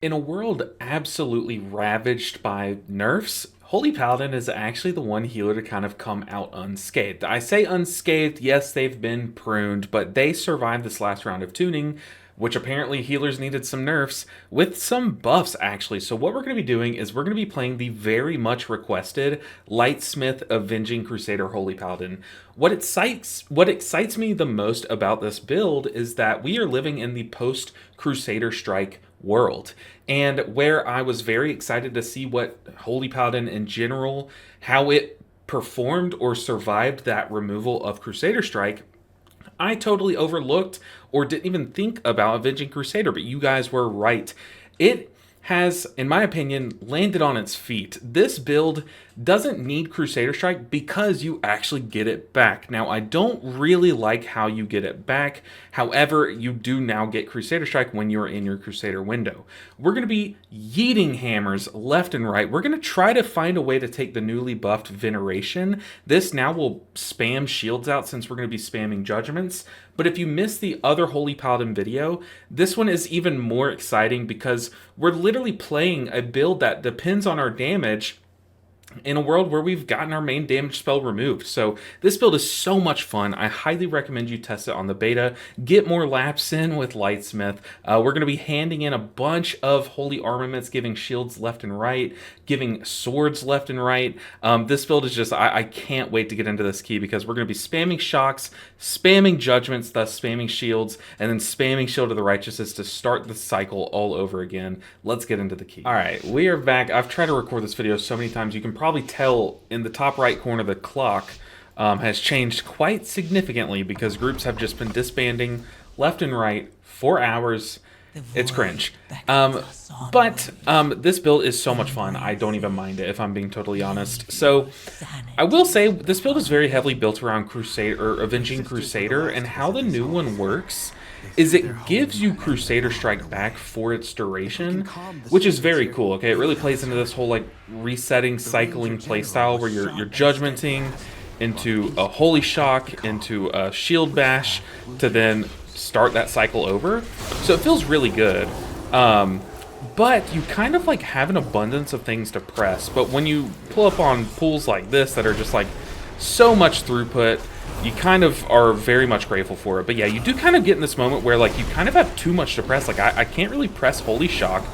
In a world absolutely ravaged by nerfs, Holy Paladin is actually the one healer to kind of come out unscathed. I say unscathed, yes, they've been pruned, but they survived this last round of tuning, which apparently healers needed some nerfs, with some buffs actually. So what we're going to be doing is we're going to be playing the very much requested Lightsmith Avenging Crusader Holy Paladin. What excites me the most about this build is that we are living in the post-Crusader Strike world, and where I was very excited to see what Holy Paladin in general, how it performed or survived that removal of Crusader Strike. I totally overlooked or didn't even think about Avenging Crusader, but you guys were right. It has, in my opinion, landed on its feet. This build doesn't need Crusader Strike because you actually get it back. Now, I don't really like how you get it back. However, you do now get Crusader Strike when you're in your Crusader window. We're going to be yeeting hammers left and right. We're going to try to find a way to take the newly buffed Veneration. This now will spam shields out since we're going to be spamming judgments. But if you missed the other Holy Paladin video, this one is even more exciting because we're literally playing a build that depends on our damage in a world where we've gotten our main damage spell removed. So this build is so much fun. I highly recommend you test it on the beta. Get more laps in with Lightsmith. We're going to be handing in a bunch of holy armaments, giving shields left and right, giving swords left and right. This build is just, I can't wait to get into this key because we're going to be spamming shocks, spamming judgments, thus spamming shields, and then spamming shield of the righteousness to start the cycle all over again. Let's get into the key. All right, we are back. I've tried to record this video so many times. You can probably tell in the top right corner the clock has changed quite significantly because groups have just been disbanding left and right for hours. It's cringe. But this build is so much fun. I don't even mind it if I'm being totally honest. So I will say this build is very heavily built around Crusader or Avenging Crusader, and how the new one works is it gives you Crusader Strike back for its duration, which is very cool. Okay, it really plays into this whole like resetting, cycling playstyle where you're judgmenting into a holy shock, into a shield bash, to then start that cycle over. So it feels really good. But you kind of like have an abundance of things to press. But when you pull up on pools like this that are just like so much throughput, you kind of are very much grateful for it. But yeah, you do kind of get in this moment where like you kind of have too much to press. Like I can't really press Holy Shock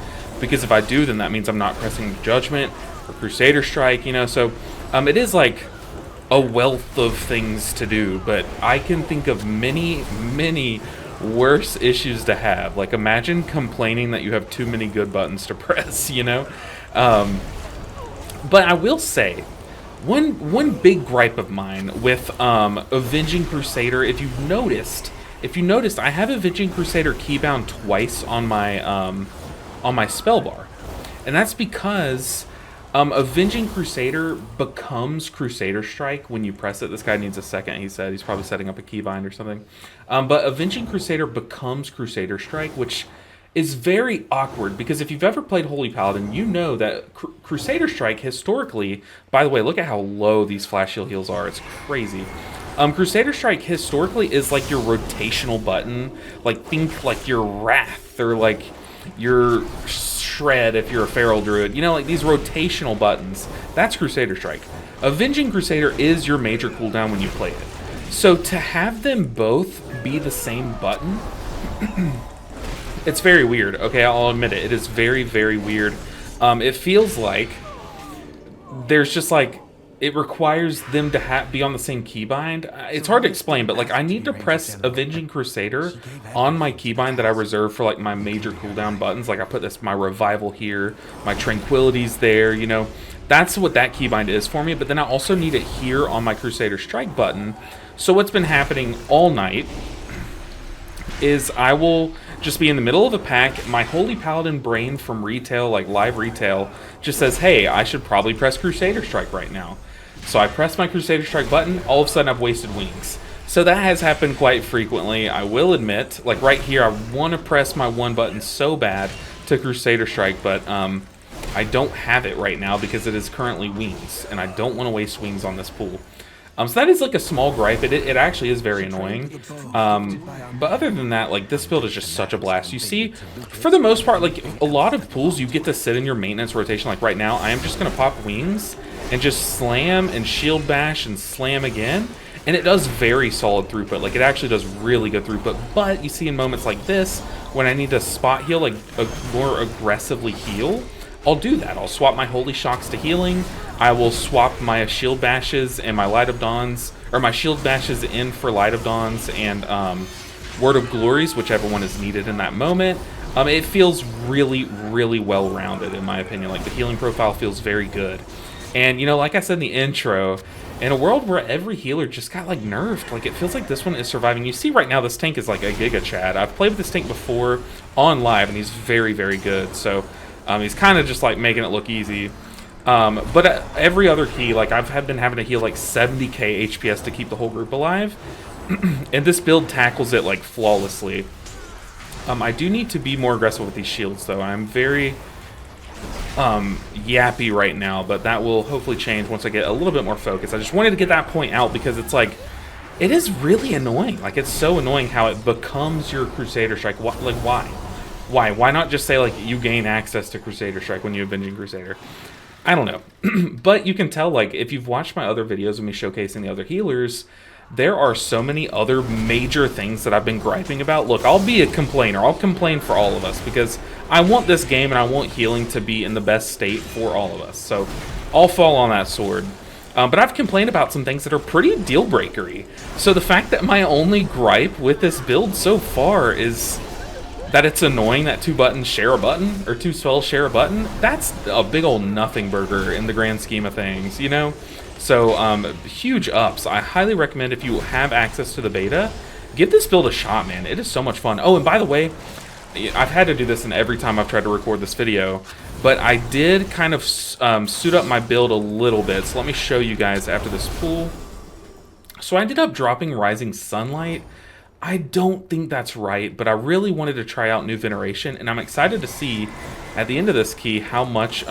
because if I do, then that means I'm not pressing Judgment or Crusader Strike, you know. So it is like a wealth of things to do, but I can think of many worse issues to have. Like imagine complaining that you have too many good buttons to press, you know. But I will say one big gripe of mine with Avenging Crusader, if you noticed, I have Avenging Crusader keybound twice on my spell bar, and that's because Avenging Crusader becomes Crusader Strike when you press it. This guy needs a second, he said. He's probably setting up a keybind or something. But Avenging Crusader becomes Crusader Strike, which is very awkward because if you've ever played Holy Paladin, you know that Crusader Strike historically, by the way, look at how low these flash heal heals are. It's crazy. Crusader Strike historically is like your rotational button. Like think like your Wrath or like your Shred if you're a Feral Druid. You know, like these rotational buttons. That's Crusader Strike. Avenging Crusader is your major cooldown when you play it. So to have them both be the same button, it's very weird. Okay, I'll admit it. It is very weird. It feels like there's just like it requires them to be on the same keybind. It's hard to explain, but like I need to press Avenging Crusader on my keybind that I reserve for like my major cooldown buttons. Like I put my Revival here, my Tranquility's there, you know. That's what that keybind is for me, but then I also need it here on my Crusader Strike button. So what's been happening all night is I will just be in the middle of a pack. My Holy Paladin brain from retail, like live retail, just says, hey, I should probably press Crusader Strike right now. So I press my Crusader Strike button, all of a sudden I've wasted wings. So that has happened quite frequently, I will admit. Like right here, I want to press my one button so bad to Crusader Strike, but I don't have it right now because it is currently wings, and I don't want to waste wings on this pool. So that is like a small gripe. It actually is very annoying. But other than that, like this build is just such a blast. You see, for the most part, like a lot of pools, you get to sit in your maintenance rotation. Like right now, I am just going to pop wings and just slam and shield bash and slam again. And it does very solid throughput. Like it actually does really good throughput. But you see in moments like this, when I need to spot heal, like more aggressively heal, I'll do that. I'll swap my Holy Shocks to healing. I will swap my Shield Bashes and my Light of Dawns, or my Shield Bashes in for Light of Dawns and Word of Glories, whichever one is needed in that moment. It feels really, really well-rounded, in my opinion. Like, the healing profile feels very good. And, you know, like I said in the intro, in a world where every healer just got, like, nerfed, like, it feels like this one is surviving. You see right now this tank is like a Giga Chad. I've played with this tank before on live, and he's very, very good. So, he's kind of just, like, making it look easy. But every other key, like I've been having to heal like 70k HPS to keep the whole group alive, and this build tackles it like flawlessly. I do need to be more aggressive with these shields though. I'm very yappy right now, but that will hopefully change once I get a little bit more focus. I just wanted to get that point out because it's like, it is really annoying. Like it's so annoying how it becomes your Crusader Strike. Like why? Why not just say like you gain access to Crusader Strike when you Avenging Crusader? I don't know. But you can tell, like, if you've watched my other videos of me showcasing the other healers, there are so many other major things that I've been griping about. Look, I'll be a complainer. I'll complain for all of us because I want this game and I want healing to be in the best state for all of us. So I'll fall on that sword. But I've complained about some things that are pretty deal-breakery. So the fact that my only gripe with this build so far is that it's annoying that two buttons share a button, or two spells share a button, that's a big old nothing burger in the grand scheme of things, you know? So, huge ups. I highly recommend if you have access to the beta, give this build a shot, man. It is so much fun. Oh, and by the way, I've had to do this in every time I've tried to record this video, but I did kind of suit up my build a little bit, so let me show you guys after this pool. So I ended up dropping Rising Sunlight. I don't think that's right, but I really wanted to try out new Veneration, and I'm excited to see at the end of this key how much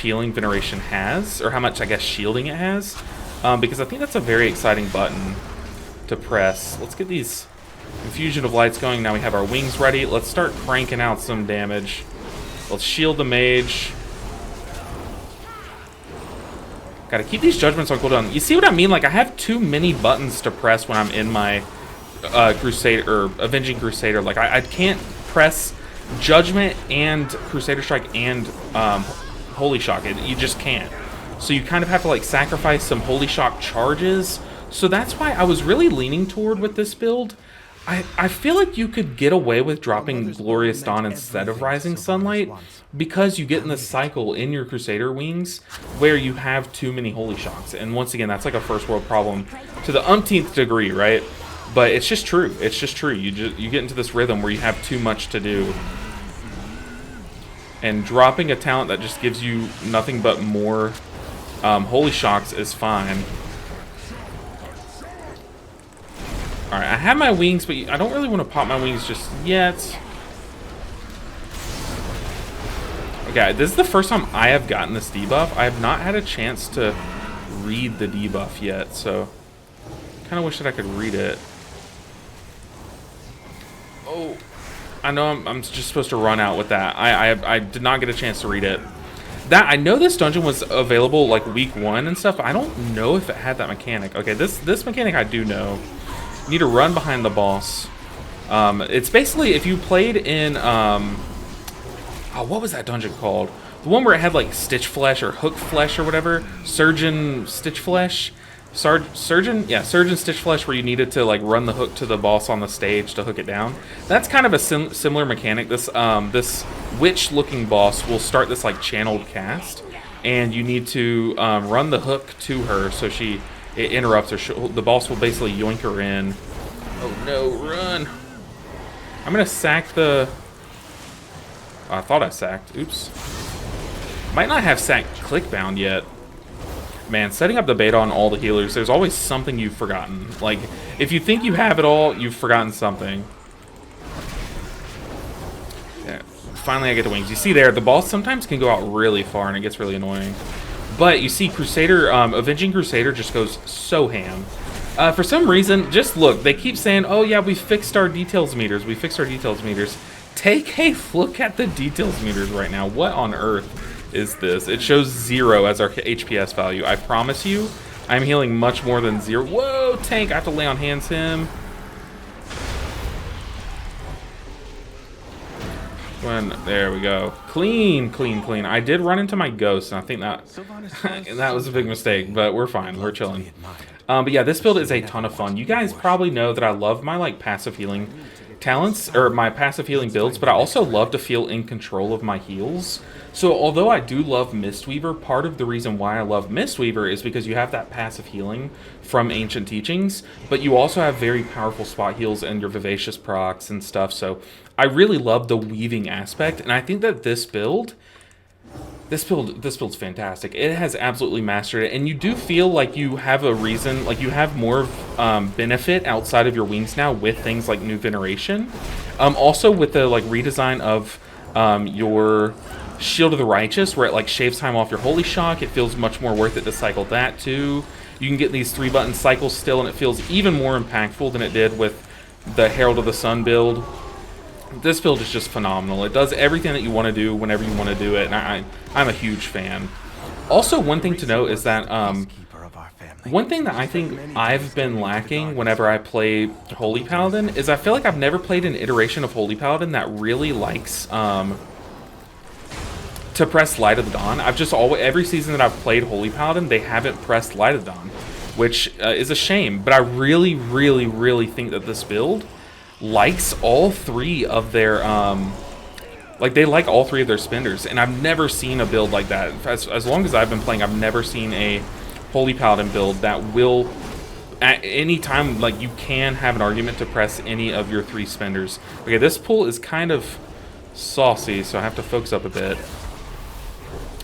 healing Veneration has, or how much, I guess, shielding it has, because I think that's a very exciting button to press. Let's get these Infusion of Lights going. Now we have our wings ready. Let's start cranking out some damage. Let's shield the mage. Gotta keep these judgments on cooldown. You see what I mean? Like, I have too many buttons to press when I'm in my Crusader, or Avenging Crusader. Like, I can't press Judgment and Crusader Strike and Holy Shock. You just can't. So you kind of have to, like, sacrifice some Holy Shock charges. So that's why I was really leaning toward with this build. I feel like you could get away with dropping Glorious Dawn instead of Rising Sunlight because you get in this cycle in your Crusader wings where you have too many Holy Shocks. And once again, that's like a first world problem to the umpteenth degree, right? But it's just true. It's just true. You get into this rhythm where you have too much to do. And dropping a talent that just gives you nothing but more Holy Shocks is fine. Alright, I have my wings, but I don't really want to pop my wings just yet. Okay, this is the first time I have gotten this debuff. I have not had a chance to read the debuff yet, so kind of wish that I could read it. Oh, I know I'm just supposed to run out with that. I did not get a chance to read it. That I know this dungeon was available like week 1 and stuff, but I don't know if it had that mechanic. Okay, this mechanic I do know. You need to run behind the boss. It's basically if you played in what was that dungeon called? The one where it had like Stitch Flesh or Hook Flesh or whatever. Surgeon Stitch Flesh. Surgeon Stitch Flesh, where you needed to like run the hook to the boss on the stage to hook it down. That's kind of a similar mechanic. This this witch-looking boss will start this like channeled cast, and you need to run the hook to her so it interrupts her. The boss will basically yoink her in. Oh no, run! I'm gonna sack the. Oh, I thought I sacked. Oops. Might not have sacked Clickbound yet. Man, setting up the beta on all the healers, there's always something you've forgotten. Like, if you think you have it all, you've forgotten something. Yeah, finally I get the wings. You see there, the boss sometimes can go out really far and it gets really annoying. But you see Crusader, Avenging Crusader just goes so ham. For some reason, just look, they keep saying, oh yeah, we fixed our details meters, we fixed our details meters. Take a look at the details meters right now. What on earth is this? It shows 0 as our HPS value. I promise you, I'm healing much more than 0. Whoa, tank, I have to lay on hands him. There we go. Clean, clean, clean. I did run into my ghost, and I think that that was a big mistake, but we're fine. We're chilling. But yeah, this build is a ton of fun. You guys probably know that I love my like passive healing talents, or my passive healing builds, but I also love to feel in control of my heals. So although I do love Mistweaver, part of the reason why I love Mistweaver is because you have that passive healing from Ancient Teachings, but you also have very powerful spot heals and your Vivacious procs and stuff, so I really love the weaving aspect, and I think that this build's fantastic. It has absolutely mastered it, and you do feel like you have a reason, like you have more benefit outside of your wings now with things like new Veneration. Also with the like redesign of your Shield of the Righteous, where it like shaves time off your Holy Shock, it feels much more worth it to cycle that too. You can get these 3-button cycles still, and it feels even more impactful than it did with the Herald of the Sun build. This build is just phenomenal. It does everything that you want to do whenever you want to do it, and I'm a huge fan. Also, one thing to note is that one thing that I think I've been lacking whenever I play Holy Paladin is I feel like I've never played an iteration of Holy Paladin that really likes to press Light of the Dawn. I've just always, every season that I've played Holy Paladin, they haven't pressed Light of the Dawn, which is a shame. But I really, really, really think that this build likes all 3 of their like they like all 3 of their spenders, and I've never seen a build like that. As long as I've been playing, I've never seen a Holy Paladin build that will at any time, like, you can have an argument to press any of your 3 spenders. Okay, this pull is kind of saucy, so I have to focus up a bit,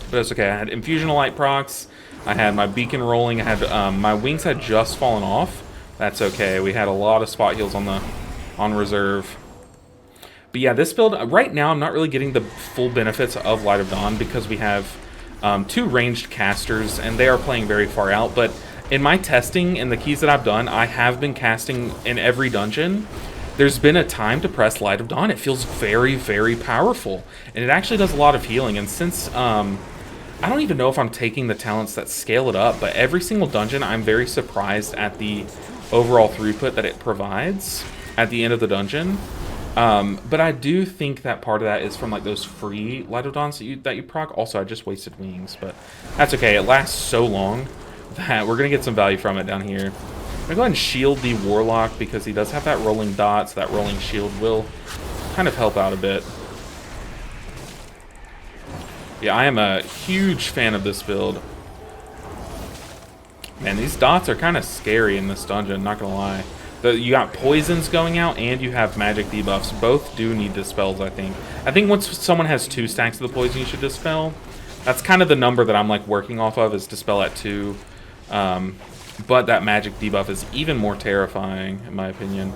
but it's okay. I had Infusion of Light procs, I had my beacon rolling, I had my wings had just fallen off. That's okay. We had a lot of spot heals on reserve. But yeah, this build, right now I'm not really getting the full benefits of Light of Dawn because we have 2 ranged casters, and they are playing very far out. But in my testing and the keys that I've done, I have been casting in every dungeon. There's been a time to press Light of Dawn. It feels very, very powerful, and it actually does a lot of healing. And since I don't even know if I'm taking the talents that scale it up, but every single dungeon I'm very surprised at the overall throughput that it provides at the end of the dungeon. But I do think that part of that is from like those free Light of Dawns that you proc. Also, I just wasted wings, but that's okay. It lasts so long that we're gonna get some value from it down here. I'm gonna go ahead and shield the Warlock because he does have that rolling dot, so that rolling shield will kind of help out a bit. Yeah, I am a huge fan of this build. Man, these dots are kind of scary in this dungeon, not gonna lie. You got poisons going out, and you have magic debuffs. Both do need dispels, I think. I think once someone has 2 stacks of the poison, you should dispel. That's kind of the number that I'm like working off of, is dispel at 2. But that magic debuff is even more terrifying, in my opinion.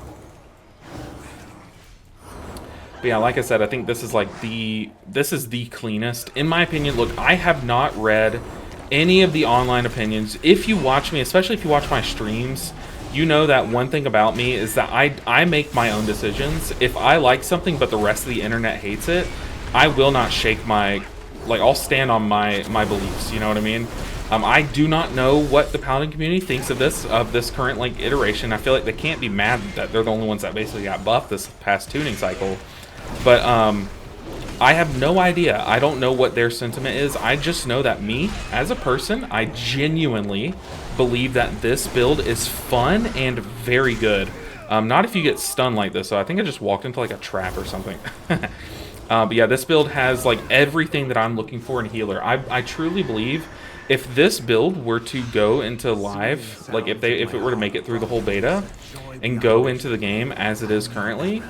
But yeah, like I said, I think this is like the cleanest, in my opinion. Look, I have not read any of the online opinions. If you watch me, especially if you watch my streams, you know that one thing about me is that I make my own decisions. If I like something but the rest of the internet hates it, I will not shake my, like, I'll stand on my beliefs, you know what I mean? I do not know what the Paladin community thinks of this current like iteration. I feel like they can't be mad that they're the only ones that basically got buffed this past tuning cycle. But I have no idea. I don't know what their sentiment is. I just know that me, as a person, I genuinely believe that this build is fun and very good. Not if you get stunned like this. So I think I just walked into like a trap or something. But yeah, this build has like everything that I'm looking for in healer. I truly believe if this build were to go into live, like if it were to make it through the whole beta and go into the game as it is currently,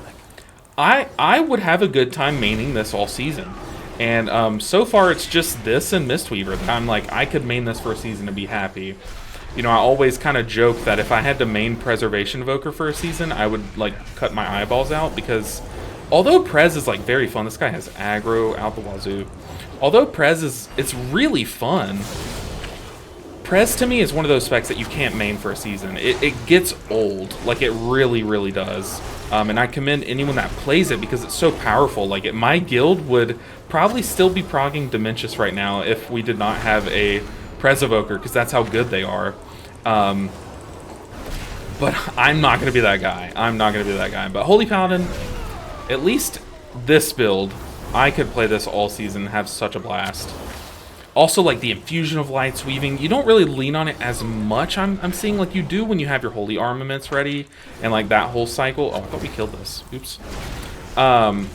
I would have a good time maining this all season. And so far it's just this and Mistweaver that I'm like, I could main this for a season and be happy. You know, I always kind of joke that if I had to main Preservation Evoker for a season, I would like cut my eyeballs out, because although Prez is like very fun, this guy has aggro out the wazoo. Although Prez it's really fun, Prez to me is one of those specs that you can't main for a season. It gets old, like it really, really does. And I commend anyone that plays it because it's so powerful. Like my guild would probably still be progging Dementius right now if we did not have a Prez Evoker, because that's how good they are. But I'm not going to be that guy. I'm not going to be that guy. But Holy Paladin, at least this build, I could play this all season and have such a blast. Also, like the infusion of lights weaving, you don't really lean on it as much. I'm seeing like you do when you have your holy armaments ready and like that whole cycle. Oh, I thought we killed this. Oops. Like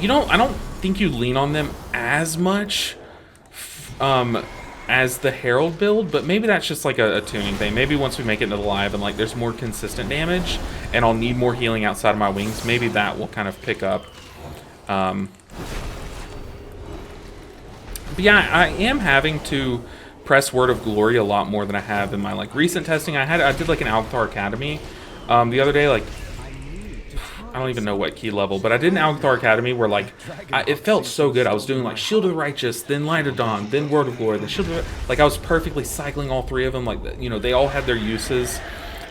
I don't think you lean on them as much as the Herald build, but maybe that's just like a tuning thing. Maybe once we make it into the live and like there's more consistent damage and I'll need more healing outside of my wings, maybe that will kind of pick up. But yeah, I am having to press Word of Glory a lot more than I have in my like recent testing. I did like an Alcathar Academy the other day. Like I don't even know what key level, but I did an Alcathar Academy where like it felt so good. I was doing like Shield of the Righteous, then Light of Dawn, then Word of Glory, then Shield of the, like I was perfectly cycling all three of them. Like they all had their uses.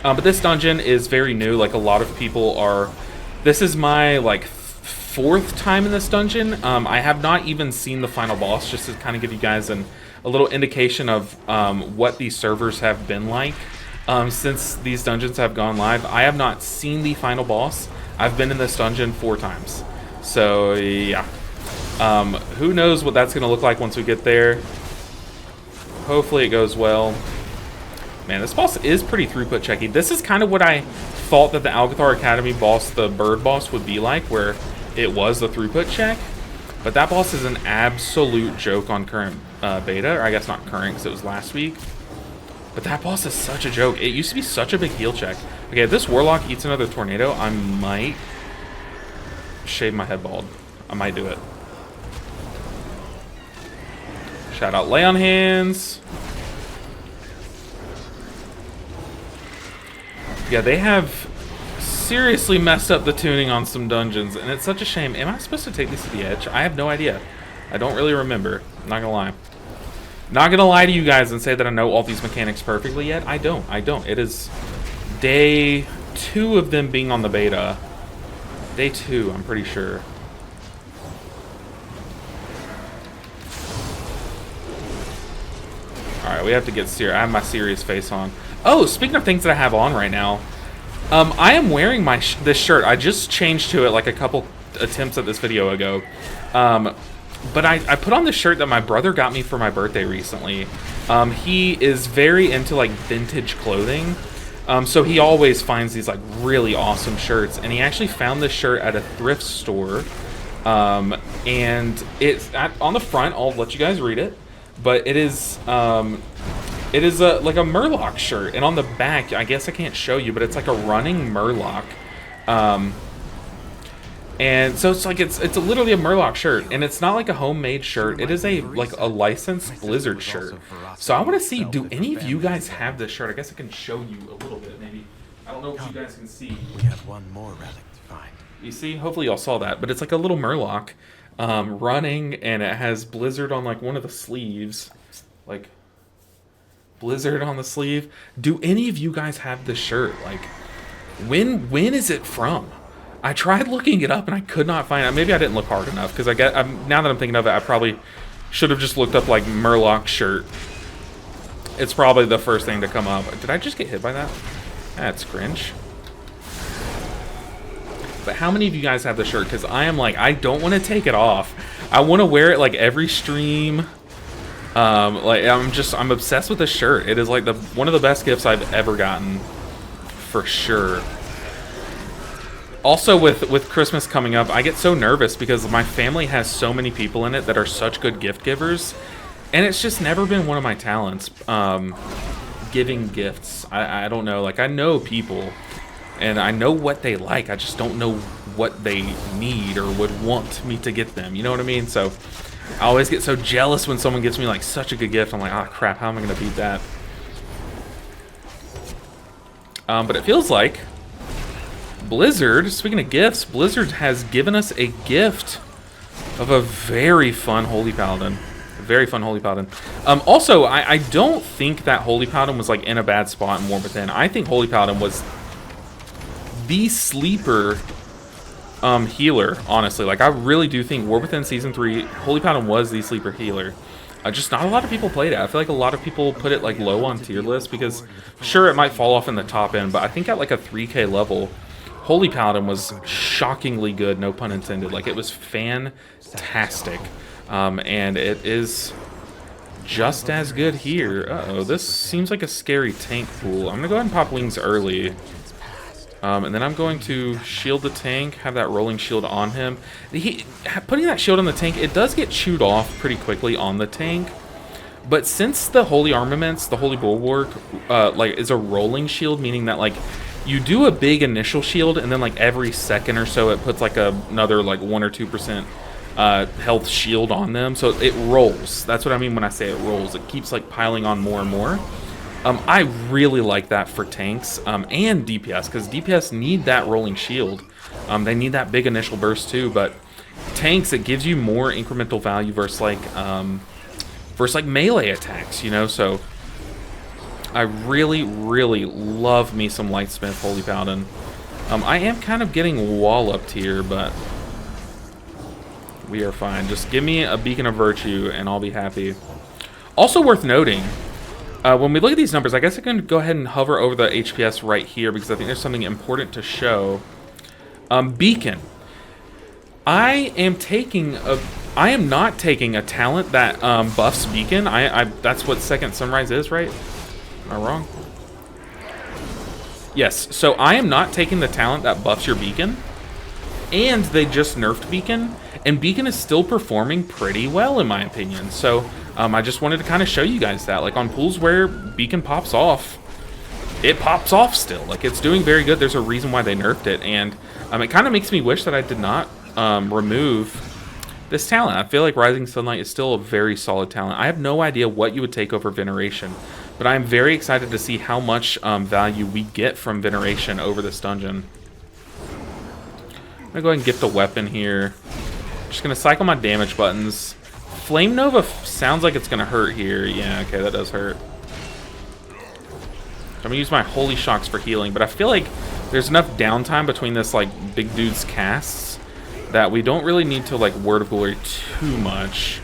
But this dungeon is very new. Like a lot of people are. This is my like 4th time in this dungeon. I have not even seen the final boss, just to kind of give you guys a little indication of what these servers have been like since these dungeons have gone live. I have not seen the final boss. I've been in this dungeon 4 times. So yeah, who knows what that's gonna look like once we get there. Hopefully it goes well. Man, this boss is pretty throughput checky. This is kind of what I thought that the Alcathar Academy boss, the bird boss, would be like, where it was the throughput check. But that boss is an absolute joke on current beta, or I guess not current because it was last week. But that boss is such a joke. It used to be such a big heal check. Okay, if this Warlock eats another tornado, I might shave my head bald. I might do it. Shout out Lay on Hands. Yeah, they have seriously messed up the tuning on some dungeons, and it's such a shame. Am I supposed to take these to the edge? I have no idea. I don't really remember. I'm not gonna lie. Not gonna lie to you guys and say that I know all these mechanics perfectly yet. I don't. It is day 2 of them being on the beta. Day 2, I'm pretty sure. Alright, we have to get serious. I have my serious face on. Oh, speaking of things that I have on right now, I am wearing this shirt. I just changed to it like a couple attempts at this video ago. But I put on this shirt that my brother got me for my birthday recently. He is very into like vintage clothing. So he always finds these like really awesome shirts. And he actually found this shirt at a thrift store. And it's on the front, I'll let you guys read it. But it is like a Murloc shirt, and on the back, I guess I can't show you, but it's like a running Murloc, and so it's like it's literally a Murloc shirt, and it's not like a homemade shirt. It is a licensed Blizzard shirt. So I want to see, do any of you guys have this shirt? I guess I can show you a little bit, maybe. I don't know if you guys can see. We have one more relic to find. You see? Hopefully y'all saw that, but it's like a little Murloc. Running, and it has Blizzard on like one of the sleeves, like Blizzard on the sleeve. Do any of you guys have this shirt? Like, when is it from? I tried looking it up and I could not find it. Maybe I didn't look hard enough, because now that I'm thinking of it, I probably should have just looked up like Murloc shirt. It's probably the first thing to come up. Did I just get hit by that? That's cringe. But how many of you guys have the shirt? Because I am like, I don't want to take it off. I want to wear it like every stream. Like I'm obsessed with this shirt. It is like one of the best gifts I've ever gotten, for sure. Also, with Christmas coming up, I get so nervous because my family has so many people in it that are such good gift givers, and it's just never been one of my talents. Giving gifts. I don't know. Like, I know people. And I know what they like. I just don't know what they need or would want me to get them. You know what I mean? So I always get so jealous when someone gets me like such a good gift. I'm like, ah, crap, how am I going to beat that? But it feels like Blizzard, speaking of gifts, Blizzard has given us a gift of a very fun Holy Paladin. very fun Holy Paladin. Also, I don't think that Holy Paladin was like in a bad spot in War Within. I think Holy Paladin was the sleeper healer, honestly. Like, I really do think War Within Season 3, Holy Paladin was the sleeper healer. Just not a lot of people played it. I feel like a lot of people put it like low on tier lists because, sure, it might fall off in the top end, but I think at like a 3K level, Holy Paladin was shockingly good, no pun intended. Like, it was fantastic. And it is just as good here. Uh-oh, this seems like a scary tank pool. I'm going to go ahead and pop wings early. And then I'm going to shield the tank, have that rolling shield on him. Putting that shield on the tank, it does get chewed off pretty quickly on the tank. But since the Holy Armaments, the Holy Bulwark, like, is a rolling shield, meaning that, like, you do a big initial shield, and then, like, every second or so it puts, like, another, like, 1 or 2% health shield on them. So it rolls. That's what I mean when I say it rolls. It keeps, like, piling on more and more. I really like that for tanks and DPS, because DPS need that rolling shield. They need that big initial burst too, but tanks, it gives you more incremental value versus like melee attacks, you know. So I really, really love me some Lightsmith Holy Paladin. I am kind of getting walloped here, but we are fine. Just give me a Beacon of Virtue and I'll be happy. Also worth noting, when we look at these numbers, I guess I can go ahead and hover over the HPS right here because I think there's something important to show. Beacon. I am not taking a talent that buffs Beacon. That's what Second Sunrise is, right? Am I wrong? Yes. So I am not taking the talent that buffs your Beacon, and they just nerfed Beacon, and Beacon is still performing pretty well in my opinion. So I just wanted to kind of show you guys that, like, on pools where Beacon pops off, it pops off still. Like, it's doing very good. There's a reason why they nerfed it, and it kind of makes me wish that I did not remove this talent. I feel like Rising Sunlight is still a very solid talent. I have no idea what you would take over Veneration, but I'm very excited to see how much value we get from Veneration over this dungeon. I'm going to go ahead and get the weapon here. Just going to cycle my damage buttons. Flame Nova sounds like it's going to hurt here. Yeah, okay, that does hurt. I'm going to use my Holy Shocks for healing, but I feel like there's enough downtime between this, like, big dude's casts that we don't really need to, like, Word of Glory too much.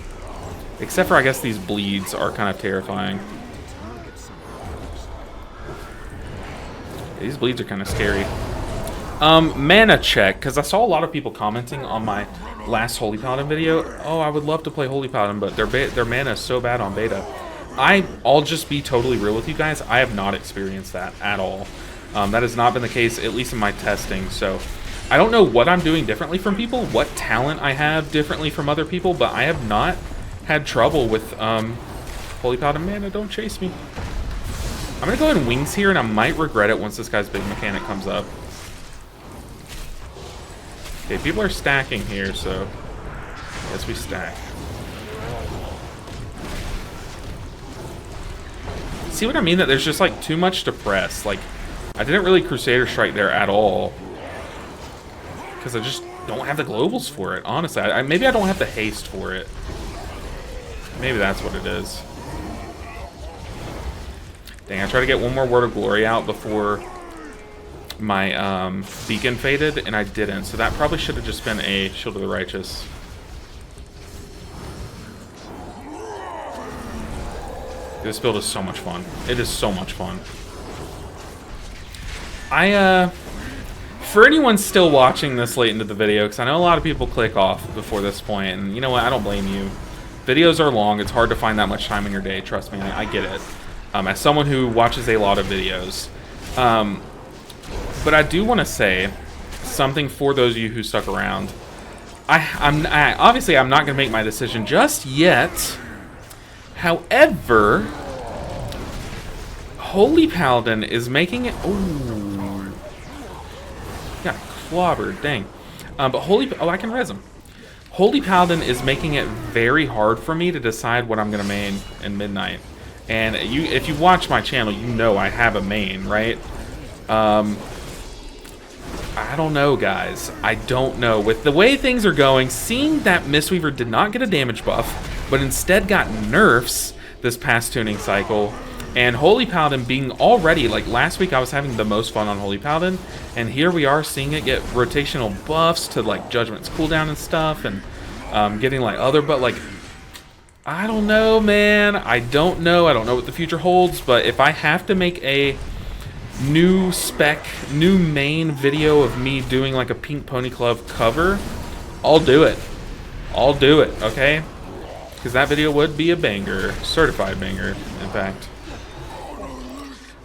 Except for, I guess, these bleeds are kind of terrifying. Yeah, these bleeds are kind of scary. Mana check, because I saw a lot of people commenting on my last Holy Paladin video. Oh, I would love to play Holy Paladin, but their mana is so bad on beta. I'll just be totally real with you guys. I have not experienced that at all. That has not been the case, at least in my testing. So I don't know what I'm doing differently from people, what talent I have differently from other people, but I have not had trouble with Holy Paladin. Mana, don't chase me. I'm going to go ahead and wings here, and I might regret it once this guy's big mechanic comes up. Okay, people are stacking here, so I guess we stack. See what I mean? That there's just, like, too much to press. Like, I didn't really Crusader Strike there at all, because I just don't have the globals for it, honestly. Maybe I don't have the haste for it. Maybe that's what it is. Dang, I tried to get one more Word of Glory out before my beacon faded, and I didn't. So that probably should have just been a Shield of the Righteous. This build is so much fun. It is so much fun. For anyone still watching this late into the video, because I know a lot of people click off before this point, and you know what, I don't blame you. Videos are long. It's hard to find that much time in your day. Trust me, I get it. As someone who watches a lot of videos. But I do want to say something for those of you who stuck around. Obviously, I'm not going to make my decision just yet. However, Holy Paladin is making it... Ooh. Got clobbered, dang. But I can res him. Holy Paladin is making it very hard for me to decide what I'm going to main in Midnight. And if you watch my channel, you know I have a main, right? I don't know, guys. I don't know. With the way things are going, seeing that Mistweaver did not get a damage buff, but instead got nerfs this past tuning cycle. And Holy Paladin being already, like last week I was having the most fun on Holy Paladin, and here we are seeing it get rotational buffs to like Judgment's cooldown and stuff, and getting like other, but like, I don't know, man. I don't know what the future holds, but if I have to make a new main video of me doing like a Pink Pony Club cover, I'll do it. I'll do it, okay? Because that video would be a banger. Certified banger, in fact.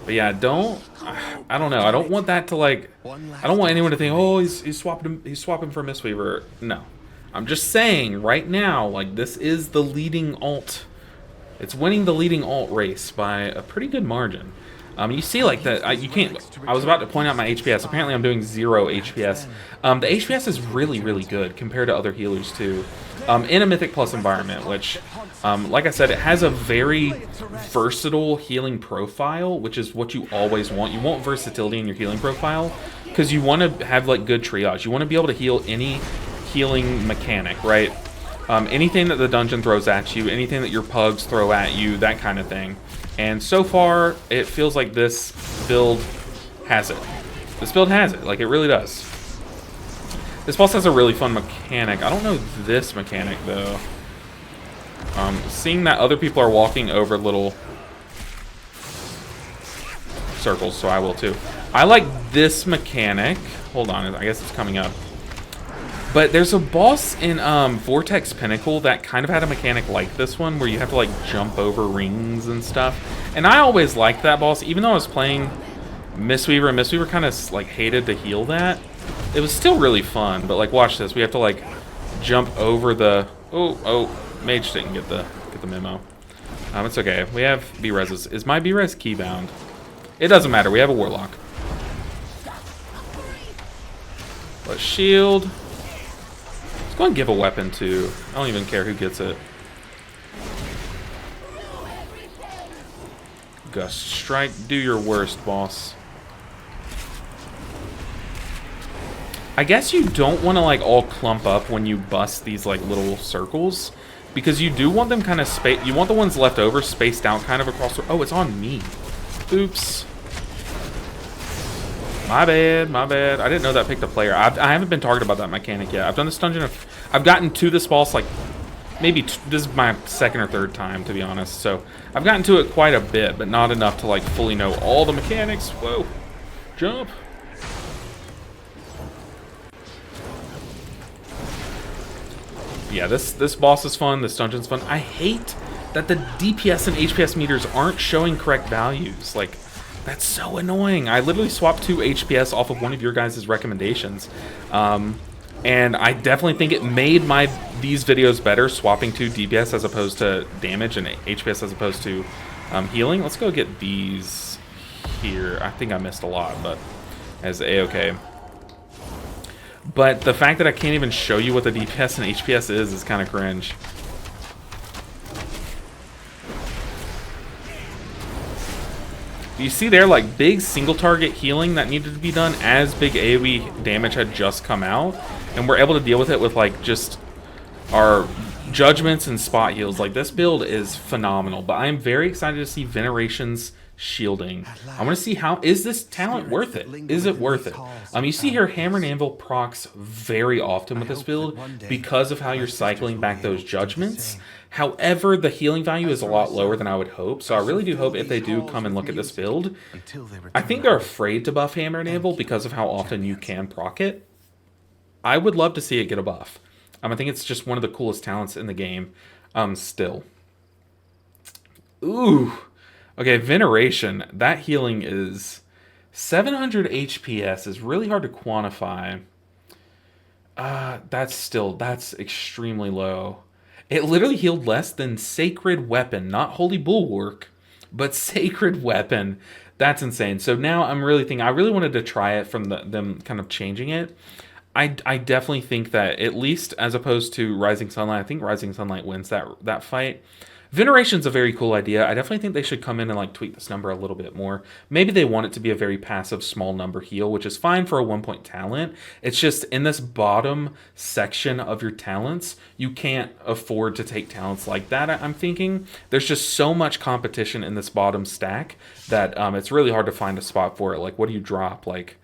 But yeah, I don't know. I don't want that to like, I don't want anyone to think, oh, he's swapping for Mistweaver. No. I'm just saying right now, like, this is the leading alt. It's winning the leading alt race by a pretty good margin. You see, like, that you can't. I was about to point out my HPS. Apparently, I'm doing 0 HPS. The HPS is really, really good compared to other healers too. In a Mythic Plus environment, which, like I said, it has a very versatile healing profile, which is what you always want. You want versatility in your healing profile because you want to have like good triage. You want to be able to heal any healing mechanic, right? Anything that the dungeon throws at you, anything that your pugs throw at you, that kind of thing. And so far, it feels like this build has it. This build has it, like it really does. This boss has a really fun mechanic. I don't know this mechanic, though. Seeing that other people are walking over little circles, so I will too. I like this mechanic. Hold on, I guess it's coming up. But there's a boss in Vortex Pinnacle that kind of had a mechanic like this one, where you have to like jump over rings and stuff. And I always liked that boss, even though I was playing Mistweaver, and Mistweaver kind of like hated to heal that. It was still really fun, but like watch this. We have to like jump over the Mage didn't get the memo. It's okay. We have B-Reses. Is my B-Res keybound? It doesn't matter. We have a Warlock. Let's shield. Let's go and give a weapon too. I don't even care who gets it. Gust Strike. Do your worst, boss. I guess you don't want to like all clump up when you bust these like little circles, because you do want them kind of spaced. You want the ones left over spaced out kind of across the... Oh, it's on me. Oops. My bad, my bad. I didn't know that picked a player. I haven't been targeted about that mechanic yet. I've done this dungeon. I've gotten to this boss like maybe this is my second or third time, to be honest. So I've gotten to it quite a bit, but not enough to like fully know all the mechanics. Whoa. Jump. Yeah, this boss is fun. This dungeon's fun. I hate that the DPS and HPS meters aren't showing correct values. Like, that's so annoying. I literally swapped 2 HPS off of one of your guys' recommendations. And I definitely think it made these videos better, swapping to DPS as opposed to damage and HPS as opposed to healing. Let's go get these here. I think I missed a lot, but as A-okay. But the fact that I can't even show you what the DPS and HPS is kind of cringe. You see there, like, big single target healing that needed to be done as big AoE damage had just come out. And we're able to deal with it with, like, just our judgments and spot heals. Like, this build is phenomenal. But I am very excited to see Veneration's shielding. I want to see how is this talent worth it? Is it worth it? You see here, Hammer and Anvil procs very often with this build because of how you're cycling back those judgments. However, the healing value is a lot lower than I would hope, so I really do hope if they do come and look at this build, I think they're afraid to buff Hammer and Anvil because of how often you can proc it. I would love to see it get a buff. I think it's just one of the coolest talents in the game still. Ooh. Okay, Veneration. That healing is 700 HPS is really hard to quantify. That's extremely low. It literally healed less than Sacred Weapon, not Holy Bulwark, but Sacred Weapon. That's insane. So now I'm really thinking, I really wanted to try it from them kind of changing it. I definitely think that, at least as opposed to Rising Sunlight, I think Rising Sunlight wins that fight. Veneration's a very cool idea. I definitely think they should come in and like tweak this number a little bit more. Maybe they want it to be a very passive small number heal, which is fine for a 1 point talent. It's just in this bottom section of your talents, you can't afford to take talents like that. I'm thinking there's just so much competition in this bottom stack that it's really hard to find a spot for it. Like, what do you drop? Like,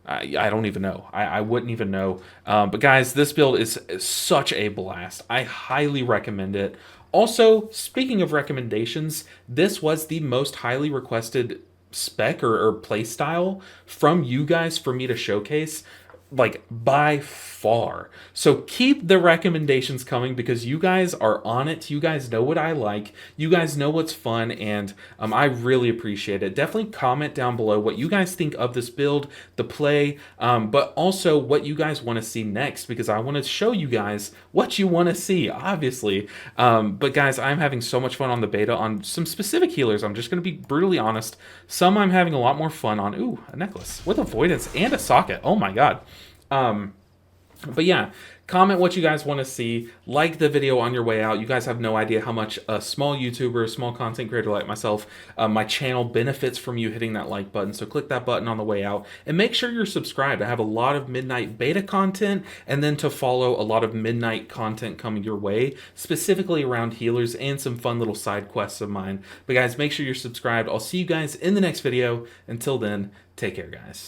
I don't even know. I wouldn't even know. But guys, this build is such a blast. I highly recommend it. Also, speaking of recommendations, this was the most highly requested spec or play style from you guys for me to showcase, like by far. So keep the recommendations coming because you guys are on it. You guys know what I like. You guys know what's fun, and I really appreciate it. Definitely comment down below what you guys think of this build, the play, but also what you guys want to see next because I want to show you guys what you want to see, obviously. But guys, I'm having so much fun on the beta on some specific healers. I'm just going to be brutally honest. Some I'm having a lot more fun on. Ooh, a necklace with avoidance and a socket. Oh my god. But yeah, comment what you guys want to see. Like the video on your way out. You guys have no idea how much a small YouTuber, a small content creator like myself, my channel benefits from you hitting that like button. So click that button on the way out and make sure you're subscribed. I have a lot of midnight beta content and then to follow a lot of midnight content coming your way, specifically around healers and some fun little side quests of mine. But guys, make sure you're subscribed. I'll see you guys in the next video. Until then, take care, guys.